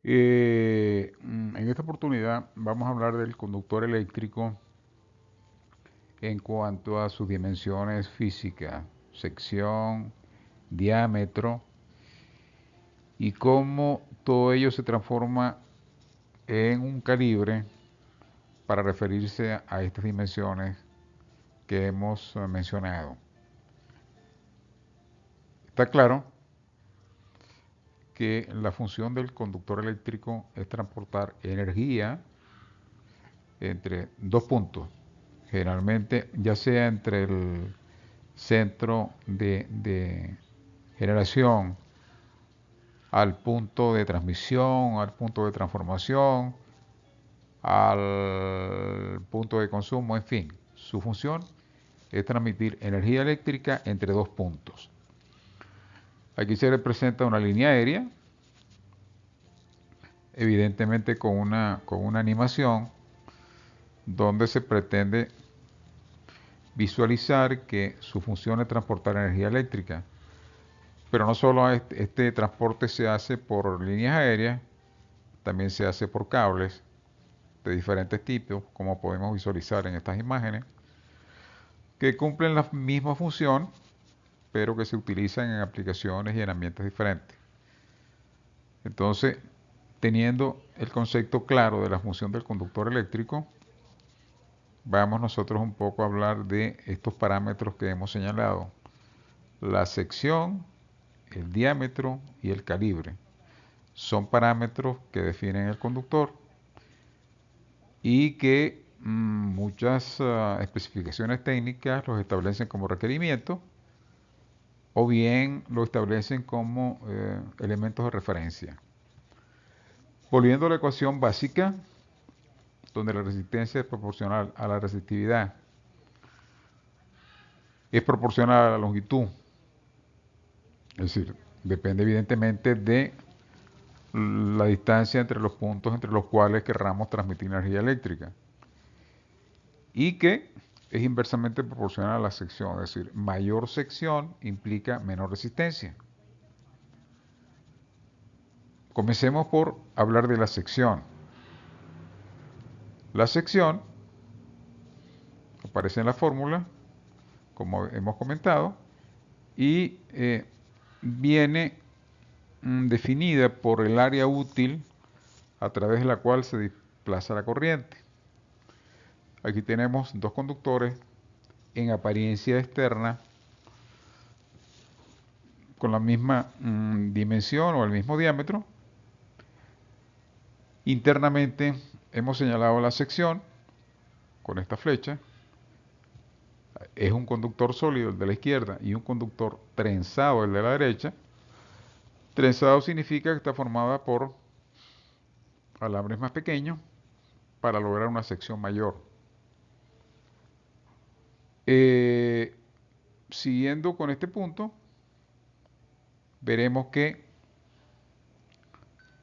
En esta oportunidad vamos a hablar del conductor eléctrico en cuanto a sus dimensiones físicas, sección, diámetro y cómo todo ello se transforma en un calibre para referirse a estas dimensiones que hemos mencionado. Está claro que la función del conductor eléctrico es transportar energía entre dos puntos, generalmente ya sea entre el centro de generación al punto de transmisión, al punto de transformación, al punto de consumo, en fin. Su función es transmitir energía eléctrica entre dos puntos. Aquí se representa una línea aérea, evidentemente con una animación donde se pretende visualizar que su función es transportar energía eléctrica. Pero no solo este transporte se hace por líneas aéreas, también se hace por cables de diferentes tipos, como podemos visualizar en estas imágenes, que cumplen la misma función, pero que se utilizan en aplicaciones y en ambientes diferentes. Entonces, teniendo el concepto claro de la función del conductor eléctrico, vamos nosotros un poco a hablar de estos parámetros que hemos señalado: la sección, el diámetro y el calibre. Son parámetros que definen el conductor y que muchas especificaciones técnicas los establecen como requerimiento o bien lo establecen como elementos de referencia. Volviendo a la ecuación básica, donde la resistencia es proporcional a la resistividad, es proporcional a la longitud, es decir, depende evidentemente de la distancia entre los puntos entre los cuales querramos transmitir energía eléctrica, y que es inversamente proporcional a la sección, es decir, mayor sección implica menor resistencia. Comencemos por hablar de la sección. La sección aparece en la fórmula, como hemos comentado, y viene definida por el área útil a través de la cual se desplaza la corriente. Aquí tenemos dos conductores en apariencia externa con la misma dimensión o el mismo diámetro. Internamente hemos señalado la sección con esta flecha. Es un conductor sólido el de la izquierda y un conductor trenzado el de la derecha. Trenzado significa que está formada por alambres más pequeños para lograr una sección mayor. Eh, Siguiendo con este punto, veremos que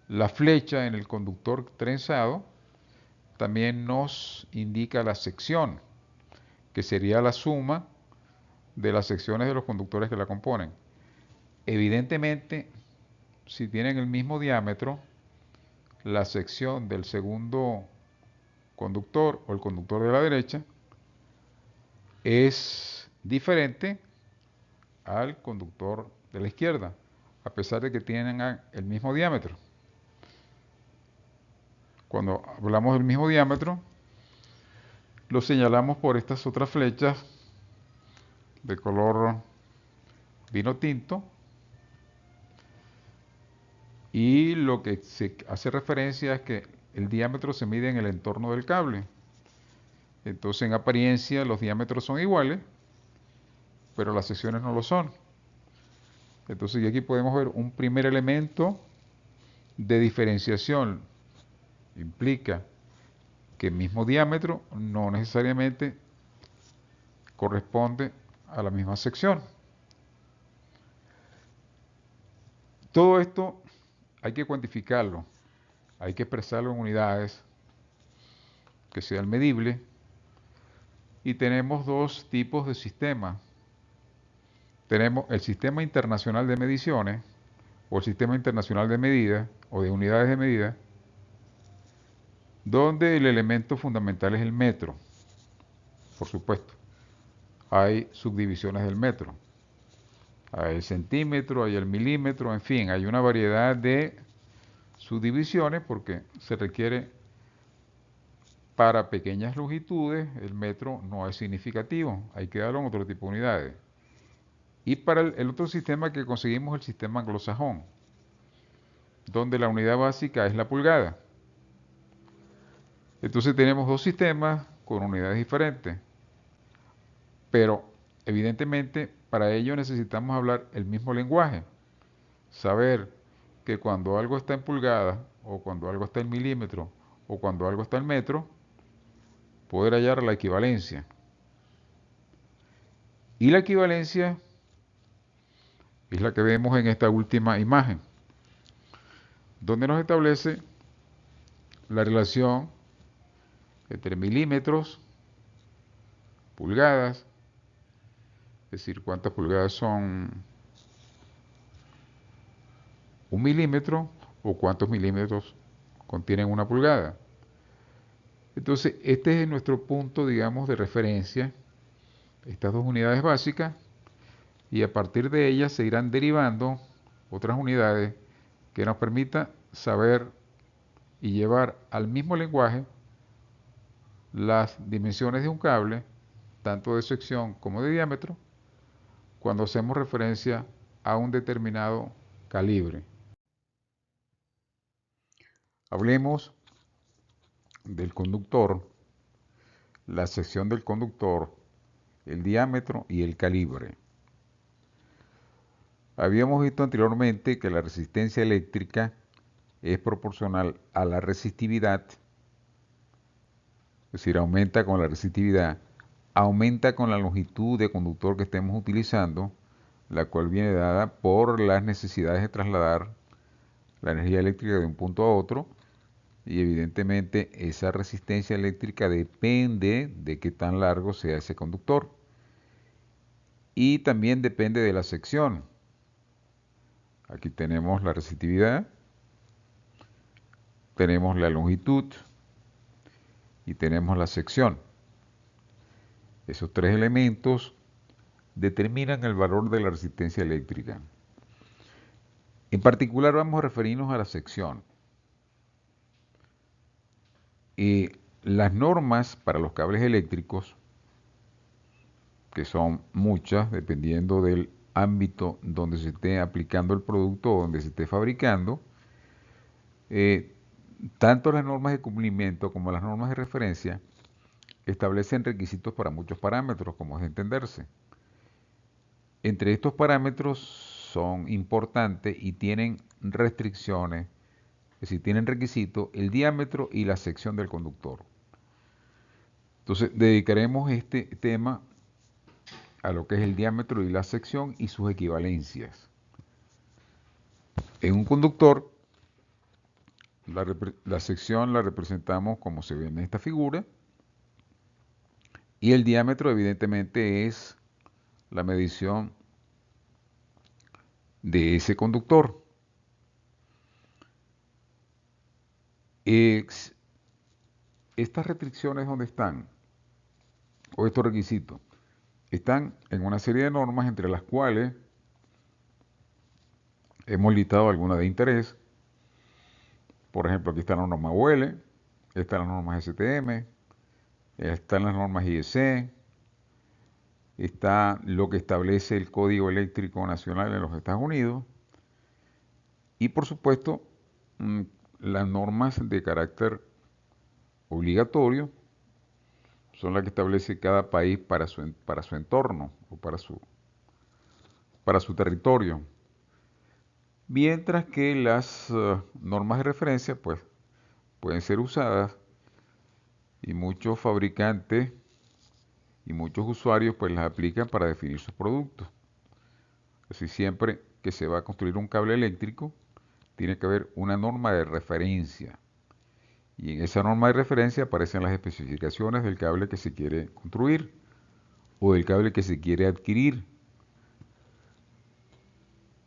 la flecha en el conductor trenzado también nos indica la sección, que sería la suma de las secciones de los conductores que la componen. Evidentemente, si tienen el mismo diámetro, la sección del segundo conductor o el conductor de la derecha es diferente al conductor de la izquierda, a pesar de que tienen el mismo diámetro. Cuando hablamos del mismo diámetro, lo señalamos por estas otras flechas de color vino tinto, y lo que se hace referencia es que el diámetro se mide en el entorno del cable. Entonces, en apariencia los diámetros son iguales, pero las secciones no lo son. Entonces, y aquí podemos ver un primer elemento de diferenciación. Implica que el mismo diámetro no necesariamente corresponde a la misma sección. Todo esto hay que cuantificarlo, hay que expresarlo en unidades que sean medibles, y tenemos dos tipos de sistemas. Tenemos el Sistema Internacional de Mediciones, o el Sistema Internacional de Medidas o de Unidades de Medida, donde el elemento fundamental es el metro, por supuesto. Hay subdivisiones del metro. Hay el centímetro, hay el milímetro, en fin, hay una variedad de subdivisiones porque se requiere para pequeñas longitudes, el metro no es significativo, hay que darlo en otro tipo de unidades. Y para el otro sistema que conseguimos, el sistema anglosajón, donde la unidad básica es la pulgada. Entonces tenemos dos sistemas con unidades diferentes, pero evidentemente para ello necesitamos hablar el mismo lenguaje, saber que cuando algo está en pulgada, o cuando algo está en milímetro, o cuando algo está en metro, poder hallar la equivalencia. Y la equivalencia es la que vemos en esta última imagen, donde nos establece la relación entre milímetros, pulgadas, es decir, cuántas pulgadas son un milímetro o cuántos milímetros contienen una pulgada. Entonces, este es nuestro punto, digamos, de referencia, estas dos unidades básicas, y a partir de ellas se irán derivando otras unidades que nos permitan saber y llevar al mismo lenguaje las dimensiones de un cable, tanto de sección como de diámetro, cuando hacemos referencia a un determinado calibre. Hablemos del conductor, la sección del conductor, el diámetro y el calibre. Habíamos visto anteriormente que la resistencia eléctrica es proporcional a la resistividad, es decir, aumenta con la resistividad, aumenta con la longitud de conductor que estemos utilizando, la cual viene dada por las necesidades de trasladar la energía eléctrica de un punto a otro, y evidentemente esa resistencia eléctrica depende de qué tan largo sea ese conductor. Y también depende de la sección. Aquí tenemos la resistividad, tenemos la longitud y tenemos la sección. Esos tres elementos determinan el valor de la resistencia eléctrica. En particular vamos a referirnos a la sección. Las normas para los cables eléctricos, que son muchas, dependiendo del ámbito donde se esté aplicando el producto o donde se esté fabricando, tanto las normas de cumplimiento como las normas de referencia establecen requisitos para muchos parámetros, como es de entenderse. Entre estos parámetros son importantes y tienen restricciones, es decir, tienen requisitos el diámetro y la sección del conductor. Entonces, dedicaremos este tema a lo que es el diámetro y la sección y sus equivalencias. En un conductor, la sección la representamos como se ve en esta figura, y el diámetro evidentemente es la medición de ese conductor. Estas restricciones, ¿dónde están? O estos requisitos. Están en una serie de normas entre las cuales hemos listado algunas de interés. Por ejemplo, aquí está la norma UL, están las normas STM, están las normas IEC, está lo que establece el Código Eléctrico Nacional en los Estados Unidos y, por supuesto, las normas de carácter obligatorio son las que establece cada país para su entorno o para su territorio. Mientras que las normas de referencia pues, pueden ser usadas y muchos fabricantes y muchos usuarios pues las aplican para definir sus productos. Así siempre que se va a construir un cable eléctrico, tiene que haber una norma de referencia. Y en esa norma de referencia aparecen las especificaciones del cable que se quiere construir o del cable que se quiere adquirir.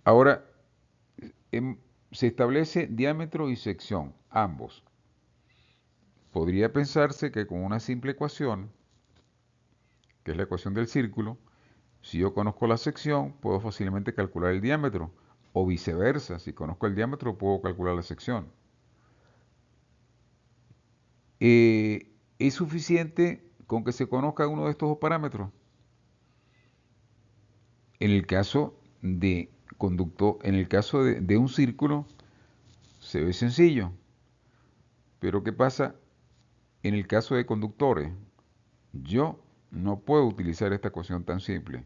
Ahora, se establece diámetro y sección, ambos. Podría pensarse que con una simple ecuación, que es la ecuación del círculo, si yo conozco la sección, puedo fácilmente calcular el diámetro, o viceversa, si conozco el diámetro, puedo calcular la sección. ¿Es suficiente con que se conozca uno de estos dos parámetros? En el caso de conductor, en el caso de un círculo, se ve sencillo. Pero ¿qué pasa en el caso de conductores? Yo no puedo utilizar esta ecuación tan simple,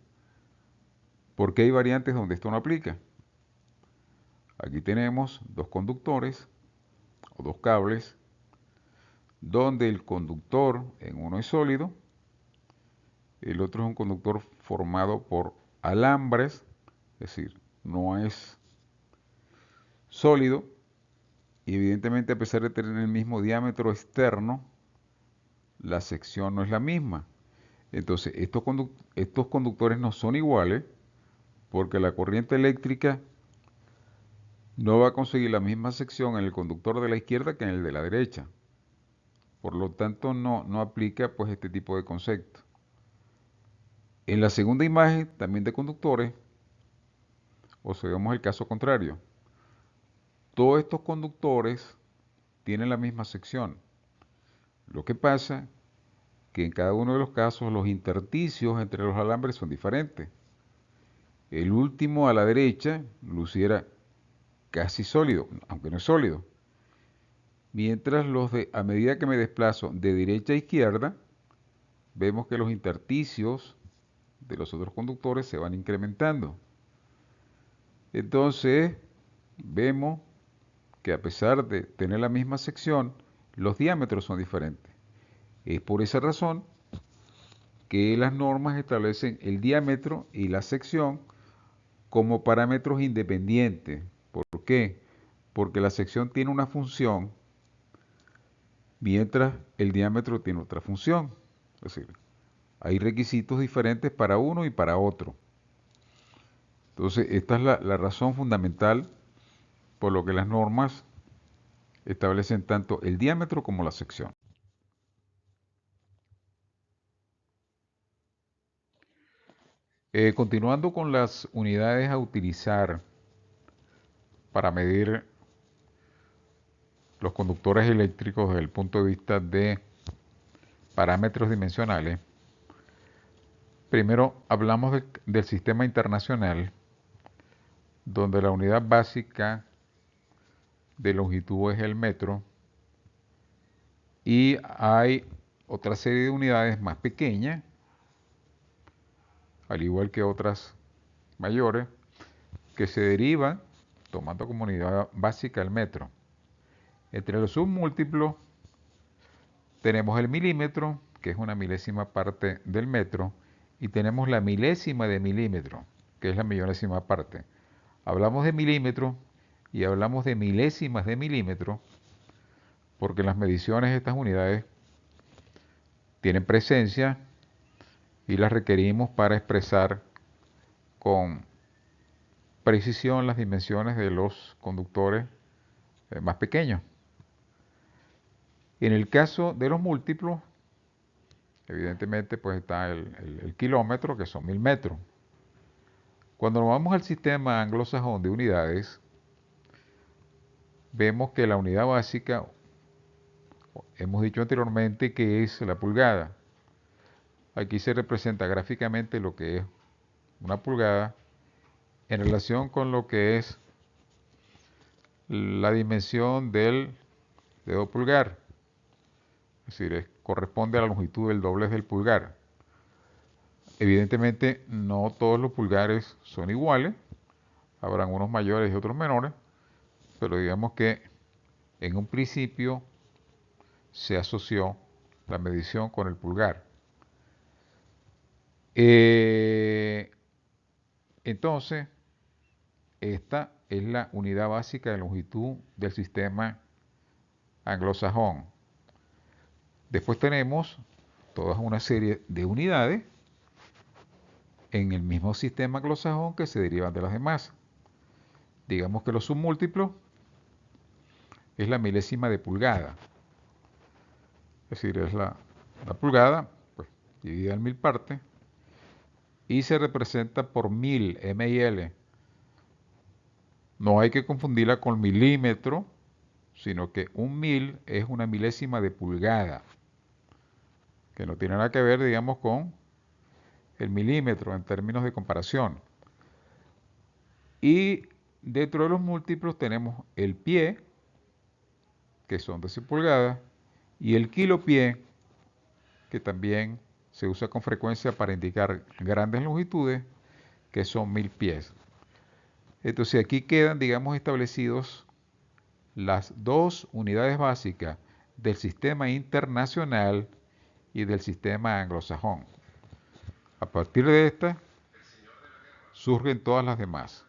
porque hay variantes donde esto no aplica. Aquí tenemos dos conductores o dos cables, donde el conductor en uno es sólido, el otro es un conductor formado por alambres, es decir, no es sólido, y evidentemente a pesar de tener el mismo diámetro externo, la sección no es la misma. Entonces, estos conductores no son iguales porque la corriente eléctrica no va a conseguir la misma sección en el conductor de la izquierda que en el de la derecha. Por lo tanto, no aplica pues este tipo de concepto. En la segunda imagen, también de conductores, observamos el caso contrario. Todos estos conductores tienen la misma sección. Lo que pasa que en cada uno de los casos los intersticios entre los alambres son diferentes. El último a la derecha luciera casi sólido, aunque no es sólido. Mientras a medida que me desplazo de derecha a izquierda, vemos que los intersticios de los otros conductores se van incrementando. Entonces, vemos que a pesar de tener la misma sección, los diámetros son diferentes. Es por esa razón que las normas establecen el diámetro y la sección como parámetros independientes. ¿Por qué? Porque la sección tiene una función mientras el diámetro tiene otra función. Es decir, hay requisitos diferentes para uno y para otro. Entonces, esta es la razón fundamental por lo que las normas establecen tanto el diámetro como la sección. Continuando con las unidades a utilizar para medir los conductores eléctricos desde el punto de vista de parámetros dimensionales, primero hablamos del sistema internacional, donde la unidad básica de longitud es el metro y hay otra serie de unidades más pequeñas, al igual que otras mayores, que se derivan tomando como unidad básica el metro. Entre los submúltiplos tenemos el milímetro, que es una milésima parte del metro, y tenemos la milésima de milímetro, que es la millonésima parte. Hablamos de milímetro y hablamos de milésimas de milímetro porque las mediciones de estas unidades tienen presencia y las requerimos para expresar con precisión las dimensiones de los conductores más pequeños. En el caso de los múltiplos, evidentemente pues está el kilómetro, que son 1000 metros. Cuando nos vamos al sistema anglosajón de unidades, vemos que la unidad básica, hemos dicho anteriormente que es la pulgada. Aquí se representa gráficamente lo que es una pulgada en relación con lo que es la dimensión del dedo pulgar. Es decir, corresponde a la longitud del doblez del pulgar. Evidentemente no todos los pulgares son iguales, habrán unos mayores y otros menores, pero digamos que en un principio se asoció la medición con el pulgar. Entonces, esta es la unidad básica de longitud del sistema anglosajón. Después tenemos toda una serie de unidades en el mismo sistema anglosajón que se derivan de las demás. digamos que los submúltiplos es la milésima de pulgada. Es decir, es la pulgada pues, dividida en 1000 partes y se representa por 1000 m y l. No hay que confundirla con milímetro, sino que un 1000 es una milésima de pulgada, que no tiene nada que ver, digamos, con el milímetro en términos de comparación. Y dentro de los múltiplos tenemos el pie, que son 12 pulgadas, y el kilopié, que también se usa con frecuencia para indicar grandes longitudes, que son 1000 pies. Entonces aquí quedan, digamos, establecidos las dos unidades básicas del sistema internacional y del sistema anglosajón. A partir de esta surgen todas las demás.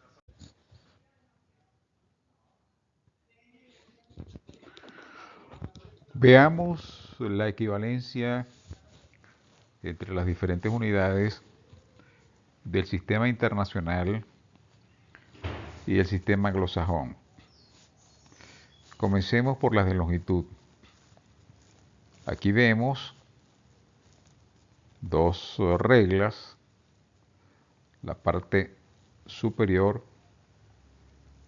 Veamos la equivalencia entre las diferentes unidades del sistema internacional y el sistema anglosajón. Comencemos por las de longitud. Aquí vemos dos reglas. La parte superior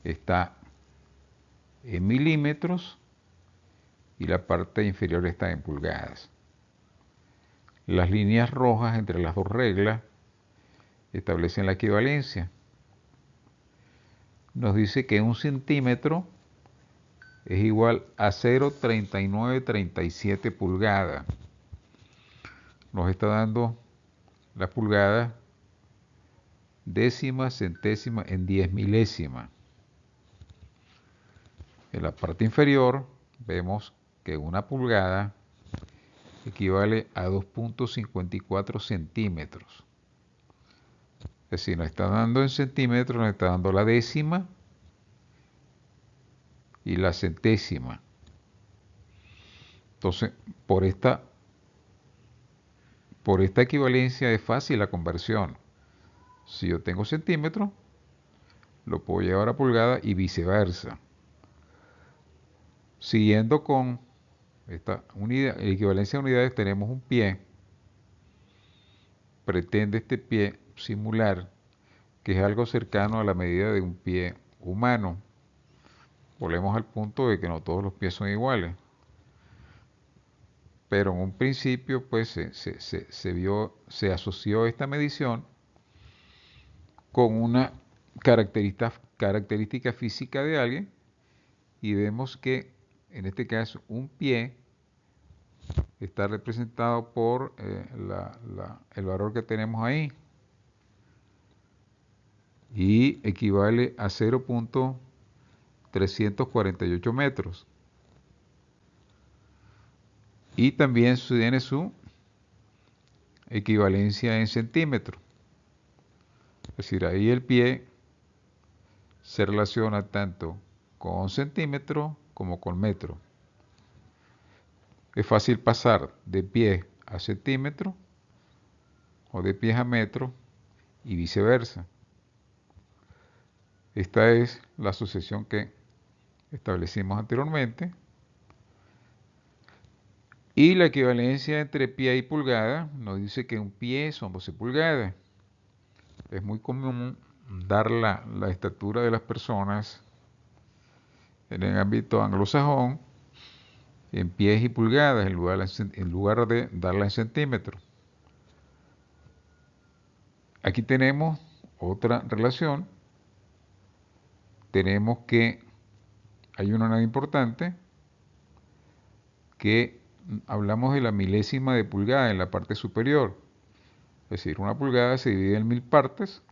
está en milímetros y la parte inferior está en pulgadas. Las líneas rojas entre las dos reglas establecen la equivalencia. Nos dice que 1 centímetro es igual a 0,3937 pulgadas. Nos está dando las pulgadas décima, centésima, en 10 milésimas. En la parte inferior vemos que una pulgada equivale a 2,54 centímetros. Es decir, nos está dando en centímetros, nos está dando la décima y la centésima. Entonces, por esta equivalencia es fácil la conversión. Si yo tengo centímetros, lo puedo llevar a pulgada y viceversa. Siguiendo con esta equivalencia de unidades, tenemos un pie. Pretende este pie simular que es algo cercano a la medida de un pie humano. Volvemos al punto de que no todos los pies son iguales. Pero en un principio, pues, se asoció esta medición con una característica física de alguien y vemos que, en este caso, un pie está representado por el valor que tenemos ahí y equivale a 0,348 metros. Y también tiene su equivalencia en centímetros. Es decir, ahí el pie se relaciona tanto con centímetro como con metro. Es fácil pasar de pie a centímetro o de pies a metro y viceversa. Esta es la asociación que establecimos anteriormente. Y la equivalencia entre pie y pulgada nos dice que un pie son 12 pulgadas. Es muy común dar la estatura de las personas en el ámbito anglosajón en pies y pulgadas en lugar de darla en centímetros. Aquí tenemos otra relación. Tenemos que hay una unidad importante que hablamos de la milésima de pulgada en la parte superior. Es decir, una pulgada se divide en 1000 partes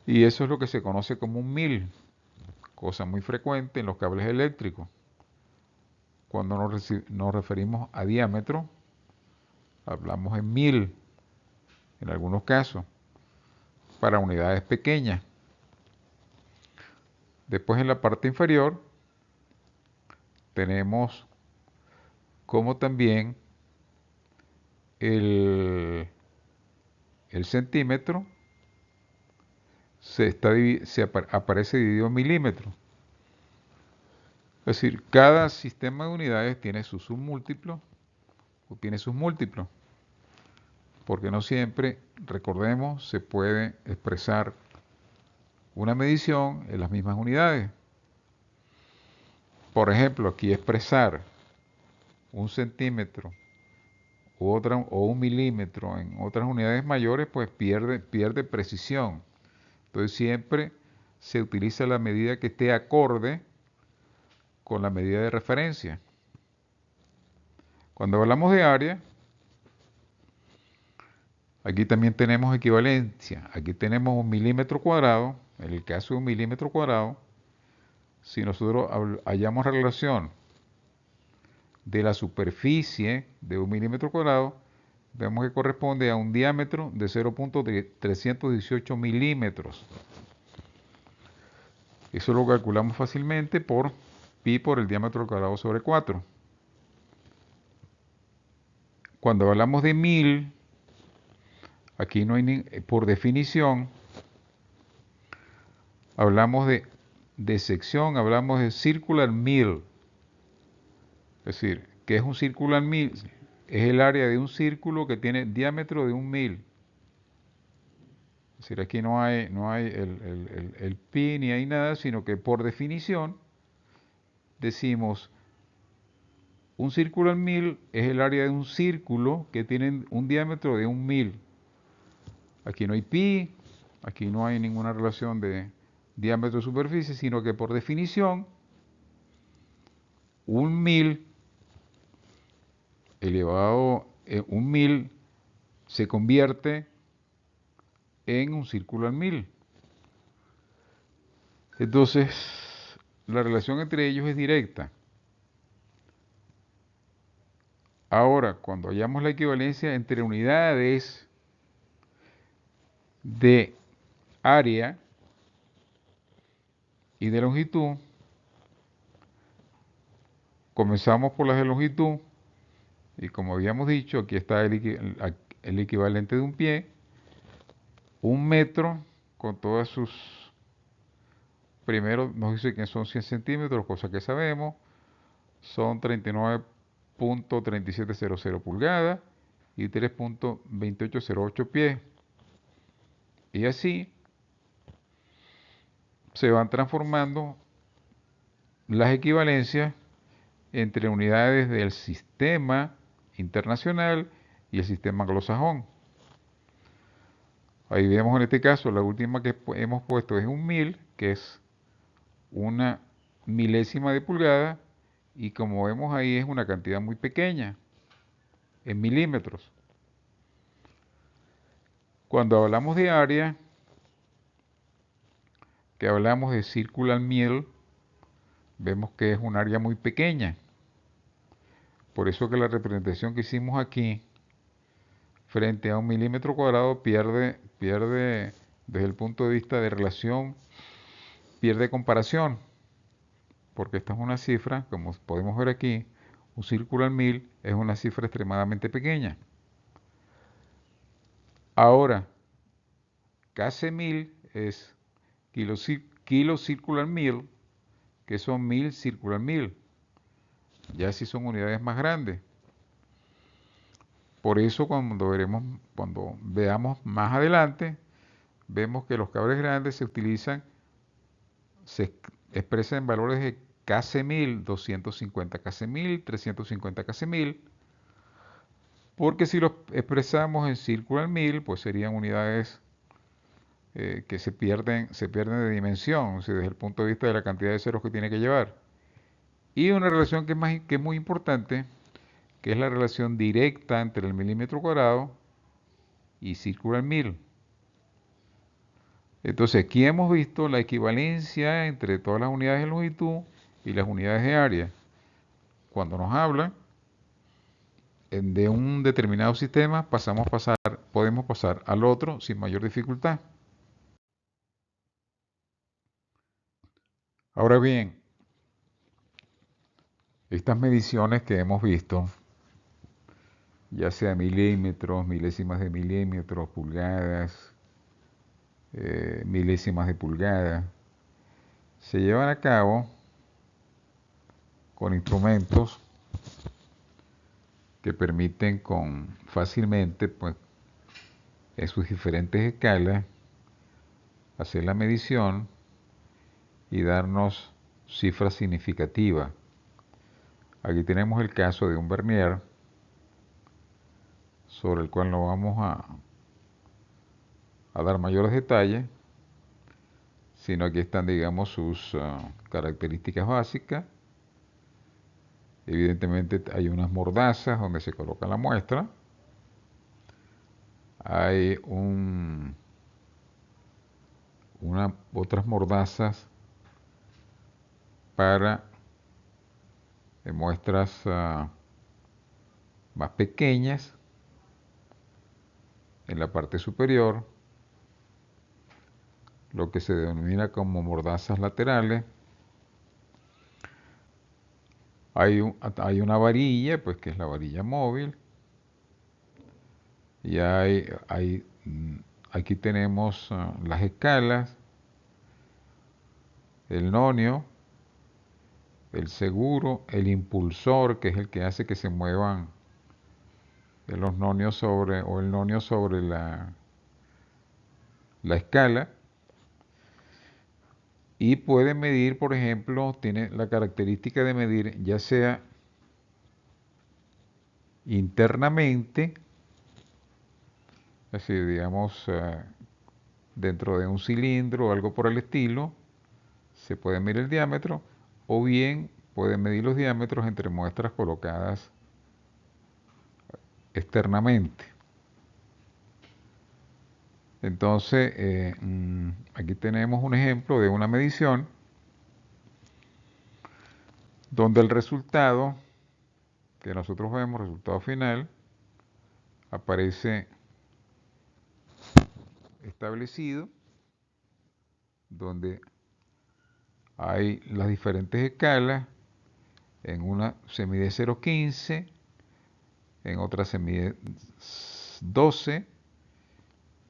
y eso es lo que se conoce como un mil, cosa muy frecuente en los cables eléctricos. Cuando nos referimos a diámetro, hablamos en 1000 en algunos casos, para unidades pequeñas. Después en la parte inferior tenemos como también el centímetro aparece dividido en milímetros. Es decir, cada sistema de unidades tiene su submúltiplo o tiene sus múltiplos, porque no siempre, recordemos, se puede expresar una medición en las mismas unidades. Por ejemplo, aquí expresar un centímetro o un milímetro en otras unidades mayores, pues pierde precisión. Entonces siempre se utiliza la medida que esté acorde con la medida de referencia. Cuando hablamos de área, aquí también tenemos equivalencia. Aquí tenemos un milímetro cuadrado. En el caso de un milímetro cuadrado, si nosotros hallamos relación de la superficie de un milímetro cuadrado, vemos que corresponde a un diámetro de 0.318 milímetros. Eso lo calculamos fácilmente por pi por el diámetro cuadrado sobre 4. Cuando hablamos de 1000, aquí no hay por definición, hablamos de sección, hablamos de circular mil. Es decir, ¿qué es un circular mil? Es el área de un círculo que tiene diámetro de 1000. Es decir, aquí no hay el pi ni hay nada, sino que por definición decimos un circular mil es el área de un círculo que tiene un diámetro de 1000. Aquí no hay pi, aquí no hay ninguna relación de diámetro de superficie, sino que por definición, un 1000 elevado, un 1000 se convierte en un círculo al 1000. Entonces, la relación entre ellos es directa. Ahora, cuando hallamos la equivalencia entre unidades de área y de longitud, comenzamos por las de longitud, y como habíamos dicho, aquí está el equivalente de un pie, un metro con todas sus, primero nos dice que son 100 centímetros, cosa que sabemos, son 39.3700 pulgadas y 3.2808 pies. Y así se van transformando las equivalencias entre unidades del sistema internacional y el sistema anglosajón. Ahí vemos en este caso, la última que hemos puesto es un 1000, que es una milésima de pulgada, y como vemos ahí es una cantidad muy pequeña, en milímetros. Cuando hablamos de área, que hablamos de circular mil, vemos que es un área muy pequeña. Por eso que la representación que hicimos aquí, frente a un milímetro cuadrado, pierde desde el punto de vista de relación, pierde comparación. Porque esta es una cifra, como podemos ver aquí, un circular mil es una cifra extremadamente pequeña. Ahora, kc1000 es kilo circular mil, que son 1000 circular mil. Ya si son unidades más grandes. Por eso cuando veamos más adelante, vemos que los cables grandes se expresan en valores de kc1000, 250 kc1000, 350 kc1000, porque si los expresamos en circular mil, pues serían unidades que se pierden de dimensión, o sea, desde el punto de vista de la cantidad de ceros que tiene que llevar. Y una relación que es muy importante, que es la relación directa entre el milímetro cuadrado y circular mil. Entonces, aquí hemos visto la equivalencia entre todas las unidades de longitud y las unidades de área. Cuando nos hablan de un determinado sistema, podemos pasar al otro sin mayor dificultad. Ahora bien, estas mediciones que hemos visto, ya sea milímetros, milésimas de milímetros, pulgadas, milésimas de pulgada, se llevan a cabo con instrumentos que permiten fácilmente, pues, en sus diferentes escalas, hacer la medición y darnos cifras significativas. Aquí tenemos el caso de un vernier, sobre el cual no vamos a dar mayores detalles, sino aquí están, digamos, sus características básicas. Evidentemente hay unas mordazas donde se coloca la muestra. Hay otras mordazas para muestras más pequeñas en la parte superior, lo que se denomina como mordazas laterales. Hay una varilla, pues que es la varilla móvil, y aquí tenemos las escalas, el nonio, el seguro, el impulsor, que es el que hace que se muevan los nonios o el nonio sobre la escala, y puede medir, por ejemplo, tiene la característica de medir ya sea internamente, así digamos dentro de un cilindro o algo por el estilo, se puede medir el diámetro, o bien puede medir los diámetros entre muestras colocadas externamente. Entonces, aquí tenemos un ejemplo de una medición donde el resultado que nosotros vemos, resultado final, aparece establecido, donde hay las diferentes escalas. En una se mide 0,15, en otra se mide 12,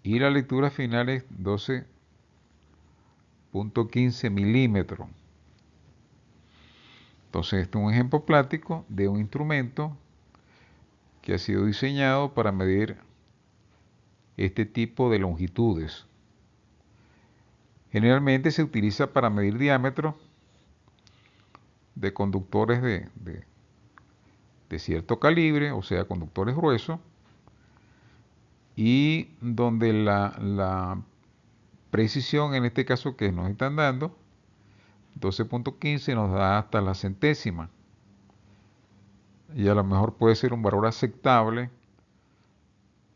y la lectura final es 12,15 milímetros. Entonces, este es un ejemplo práctico de un instrumento que ha sido diseñado para medir este tipo de longitudes. Generalmente se utiliza para medir diámetros de conductores de cierto calibre, o sea, conductores gruesos, y donde la precisión, en este caso que nos están dando, 12,15 nos da hasta la centésima, y a lo mejor puede ser un valor aceptable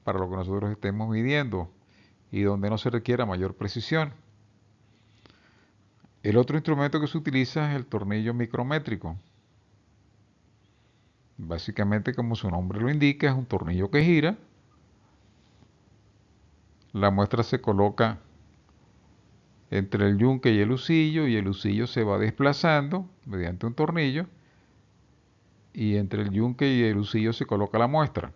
para lo que nosotros estemos midiendo y donde no se requiera mayor precisión. El otro instrumento que se utiliza es el tornillo micrométrico. Básicamente, como su nombre lo indica, es un tornillo que gira. La muestra se coloca entre el yunque y el husillo se va desplazando mediante un tornillo, y entre el yunque y el husillo se coloca la muestra.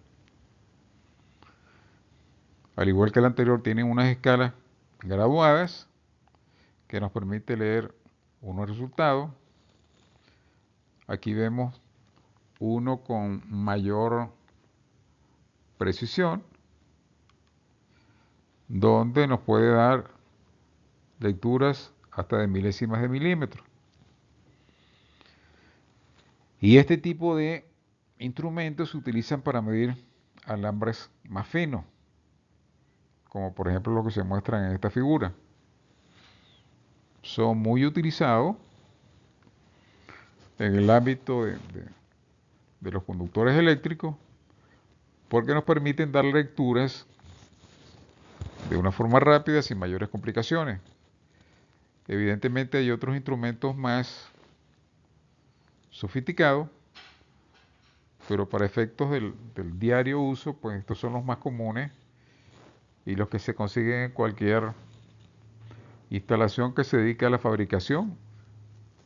Al igual que el anterior, tiene unas escalas graduadas que nos permite leer unos resultados. Aquí vemos uno con mayor precisión, donde nos puede dar lecturas hasta de milésimas de milímetro. Y este tipo de instrumentos se utilizan para medir alambres más finos, como por ejemplo lo que se muestra en esta figura. Son muy utilizados en el ámbito de los conductores eléctricos, porque nos permiten dar lecturas de una forma rápida sin mayores complicaciones. Evidentemente hay otros instrumentos más sofisticados, pero para efectos del diario uso, pues estos son los más comunes y los que se consiguen en cualquier instalación que se dedique a la fabricación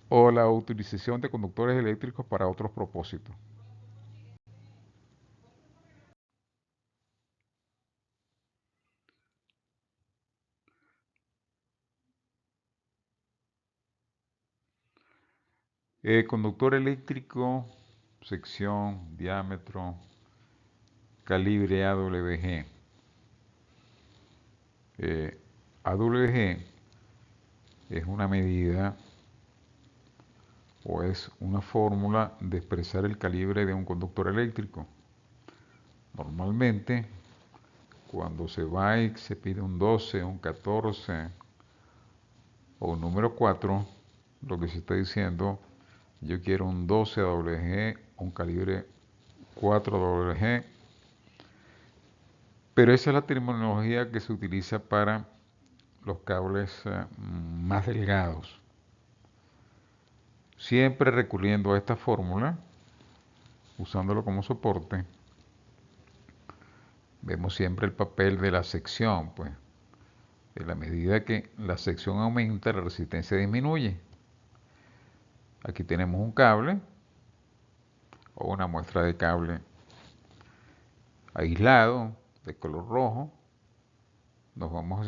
o la utilización de conductores eléctricos para otros propósitos. Conductor eléctrico, sección, diámetro, calibre AWG. AWG es una medida o es una fórmula de expresar el calibre de un conductor eléctrico. Normalmente, cuando se va y se pide un 12, un 14 o un número 4, lo que se está diciendo, yo quiero un 12 AWG, un calibre 4 AWG, pero esa es la terminología que se utiliza para los cables más delgados. Siempre recurriendo a esta fórmula, usándolo como soporte, vemos siempre el papel de la sección, pues. En la medida que la sección aumenta, la resistencia disminuye. Aquí tenemos un cable o una muestra de cable aislado de color rojo. Nos vamos a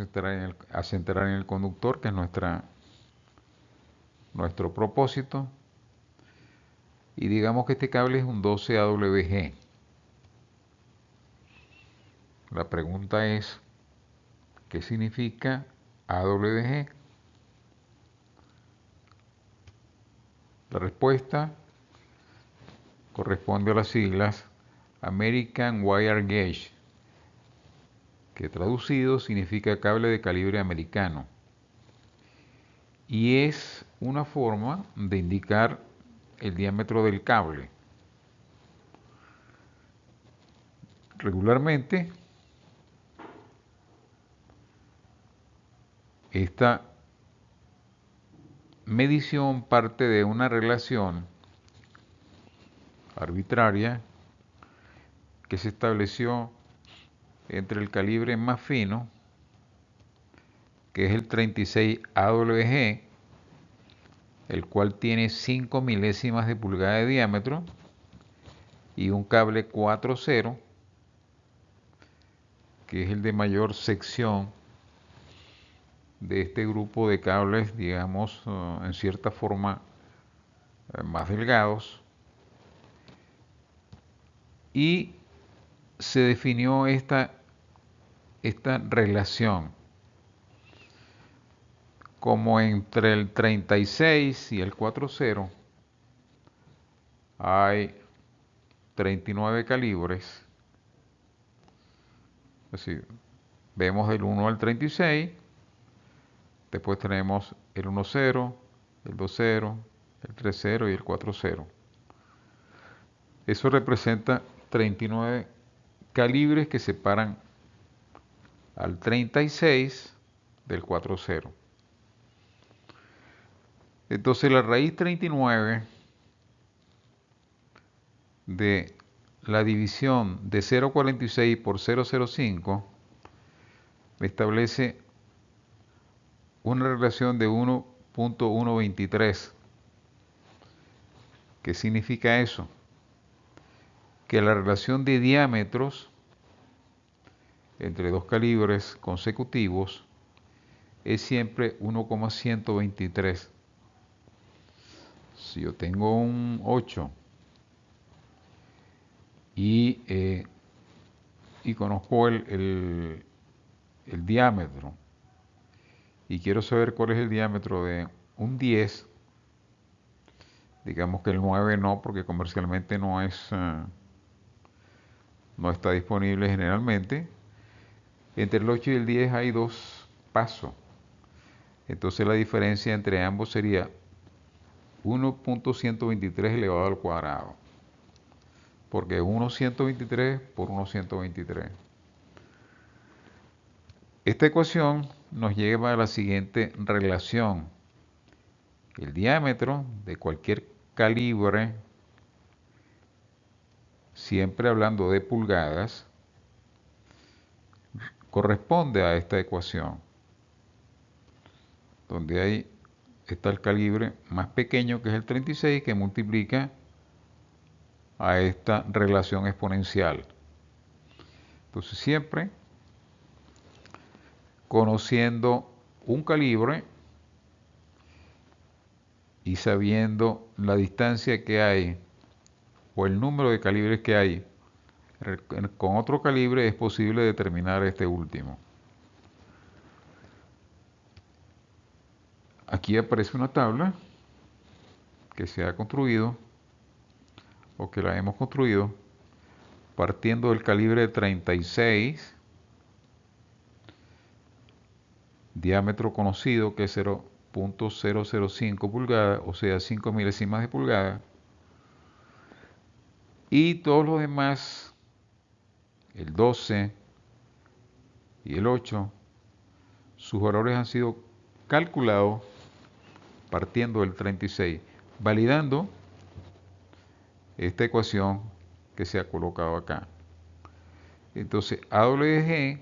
centrar en el conductor, que es nuestro propósito. Y digamos que este cable es un 12 AWG. La pregunta es, ¿qué significa AWG? La respuesta corresponde a las siglas American Wire Gauge, que traducido significa cable de calibre americano. Y es una forma de indicar el diámetro del cable. Regularmente, esta medición parte de una relación arbitraria que se estableció entre el calibre más fino, que es el 36 AWG, el cual tiene 5 milésimas de pulgada de diámetro, y un cable 4.0, que es el de mayor sección de este grupo de cables, digamos, en cierta forma más delgados. Y se definió esta relación como entre el 36 y el 4.0 hay 39 calibres. Es decir, vemos del 1 al 36, después tenemos el 1.0, el 2.0, el 3.0 y el 4.0. Eso representa 39 calibres que separan al 36 del 4.0. Entonces la raíz 39 de la división de 0.46 por 0.05 establece una relación de 1.123. ¿Qué significa eso? Que la relación de diámetros entre dos calibres consecutivos es siempre 1,123. Si yo tengo un 8 y conozco el diámetro y quiero saber cuál es el diámetro de un 10, digamos que el 9 no, porque comercialmente no está disponible generalmente. Entre el 8 y el 10 hay 2 pasos. Entonces la diferencia entre ambos sería 1.123 elevado al cuadrado, porque 1.123 por 1.123. Esta ecuación nos lleva a la siguiente relación. El diámetro de cualquier calibre, siempre hablando de pulgadas, corresponde a esta ecuación, donde ahí está el calibre más pequeño, que es el 36, que multiplica a esta relación exponencial. Entonces siempre conociendo un calibre y sabiendo la distancia que hay o el número de calibres que hay, con otro calibre es posible determinar este último. Aquí aparece una tabla que se ha construido o que la hemos construido partiendo del calibre 36, diámetro conocido que es 0.005 pulgadas, o sea 5 milésimas de pulgada, y todos los demás, el 12 y el 8, sus valores han sido calculados partiendo del 36, validando esta ecuación que se ha colocado acá. Entonces, AWG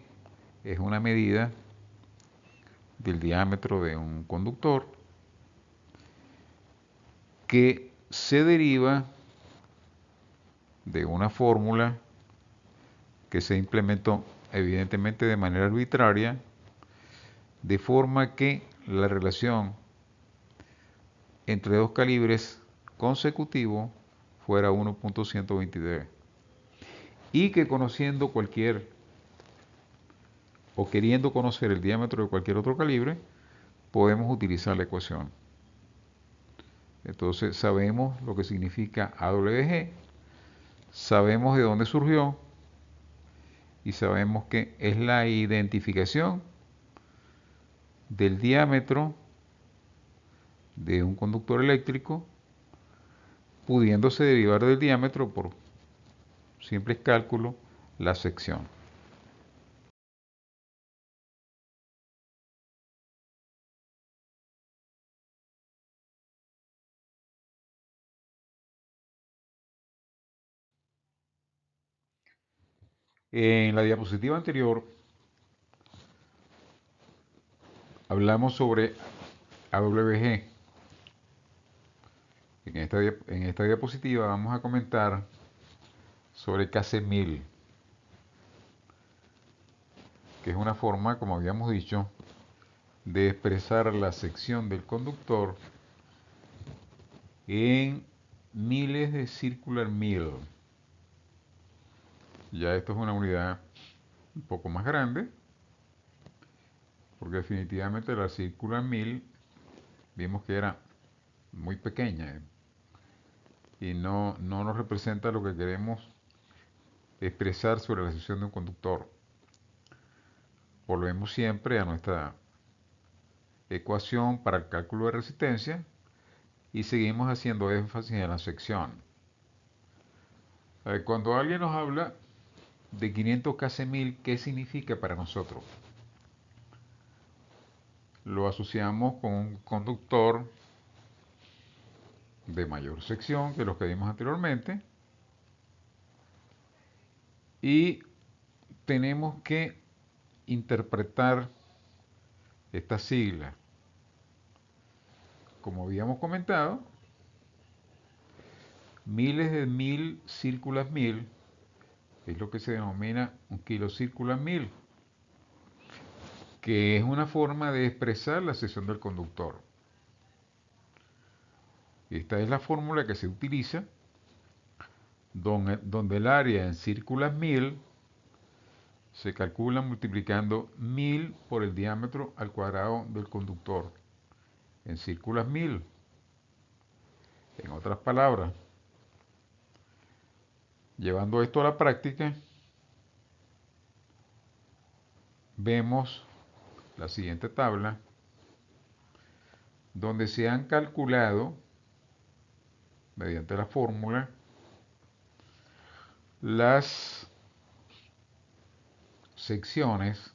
es una medida del diámetro de un conductor que se deriva de una fórmula que se implementó evidentemente de manera arbitraria, de forma que la relación entre dos calibres consecutivos fuera 1.123 y que conociendo cualquier o queriendo conocer el diámetro de cualquier otro calibre, podemos utilizar la ecuación. Entonces sabemos lo que significa AWG, sabemos de dónde surgió y sabemos que es la identificación del diámetro de un conductor eléctrico, pudiéndose derivar del diámetro por simples cálculos la sección. En la diapositiva anterior hablamos sobre AWG. En esta diapositiva vamos a comentar sobre KC1000, que es una forma, como habíamos dicho, de expresar la sección del conductor en miles de circular mil. Ya esto es una unidad un poco más grande, porque definitivamente la circular mil vimos que era muy pequeña y no nos representa lo que queremos expresar sobre la sección de un conductor. Volvemos siempre a nuestra ecuación para el cálculo de resistencia y seguimos haciendo énfasis en la sección. Cuando alguien nos habla de 500 kc/1000, ¿qué significa para nosotros? Lo asociamos con un conductor de mayor sección que los que vimos anteriormente y tenemos que interpretar esta sigla. Como habíamos comentado, miles de mil círculas mil es lo que se denomina un kilocírculas mil, que es una forma de expresar la sección del conductor. Esta es la fórmula que se utiliza donde el área en círculas mil se calcula multiplicando 1000 por el diámetro al cuadrado del conductor en círculas mil. En otras palabras, llevando esto a la práctica, vemos la siguiente tabla donde se han calculado mediante la fórmula las secciones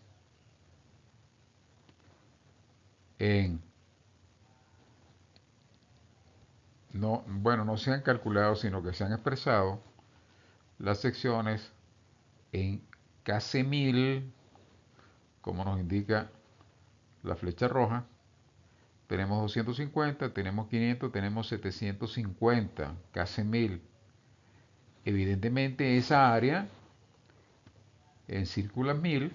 en no se han calculado, sino que se han expresado las secciones en kc/1000, como nos indica la flecha roja. Tenemos 250, tenemos 500, tenemos 750 kc/1000. Evidentemente esa área en círculas 1000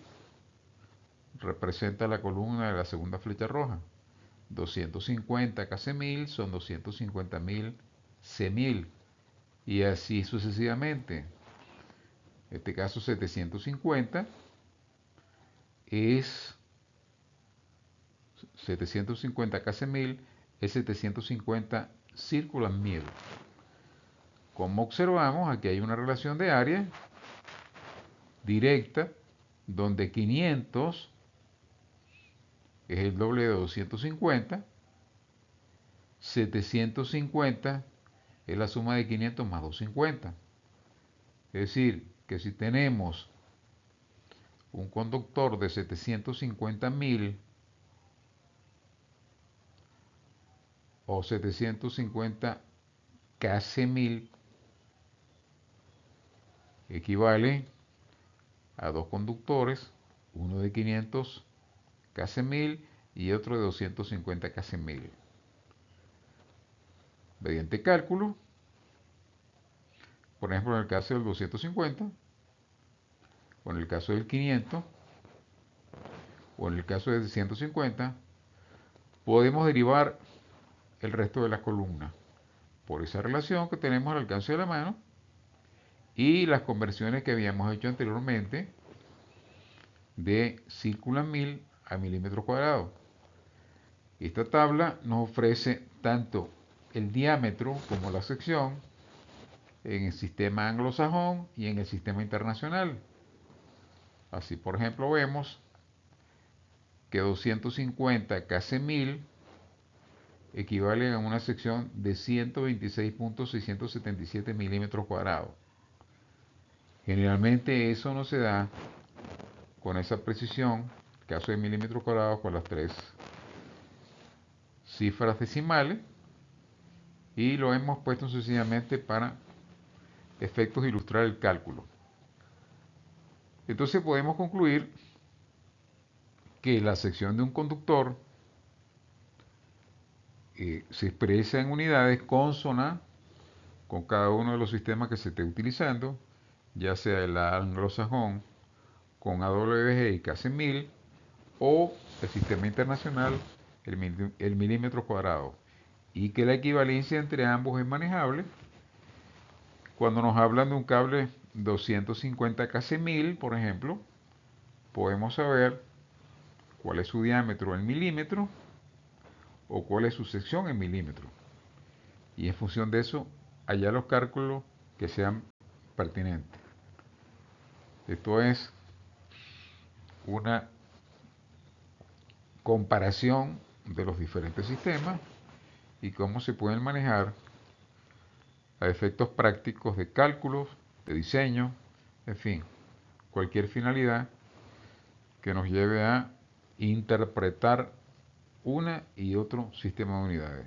representa la columna de la segunda flecha roja, 250 kc/1000 son 250.000 c/1000 y así sucesivamente. En este caso 750 es 750 kc/1000 es 750 circulan 1000. Como observamos, aquí hay una relación de área directa donde 500 es el doble de 250, 750 es la suma de 500 más 250. Es decir, que si tenemos un conductor de 750.000 o 750 kc/1000, equivale a dos conductores, uno de 500 kc/1000 y otro de 250 kc/1000. Mediante cálculo, por ejemplo en el caso del 250, o en el caso del 500, o en el caso del 150, podemos derivar el resto de las columnas por esa relación que tenemos al alcance de la mano y las conversiones que habíamos hecho anteriormente de circulan 1000 a milímetros cuadrados. Esta tabla nos ofrece tanto el diámetro como la sección en el sistema anglosajón y en el sistema internacional. Así, por ejemplo, vemos que 250 kc/1000 equivalen a una sección de 126.677 milímetros cuadrados. Generalmente eso no se da con esa precisión, caso de milímetros cuadrados, con las tres cifras decimales, y lo hemos puesto sencillamente para efectos de ilustrar el cálculo. Entonces podemos concluir que la sección de un conductor se expresa en unidades consonas con cada uno de los sistemas que se esté utilizando, ya sea el anglosajón con AWG y kc/1000 o el sistema internacional el milímetro cuadrado, y que la equivalencia entre ambos es manejable. Cuando nos hablan de un cable 250 kc/1000, por ejemplo, podemos saber cuál es su diámetro en milímetros o cuál es su sección en milímetros, y en función de eso hallar los cálculos que sean pertinentes. Esto es una comparación de los diferentes sistemas y cómo se pueden manejar a efectos prácticos de cálculos, de diseño, en fin, cualquier finalidad que nos lleve a interpretar una y otro sistema de unidades.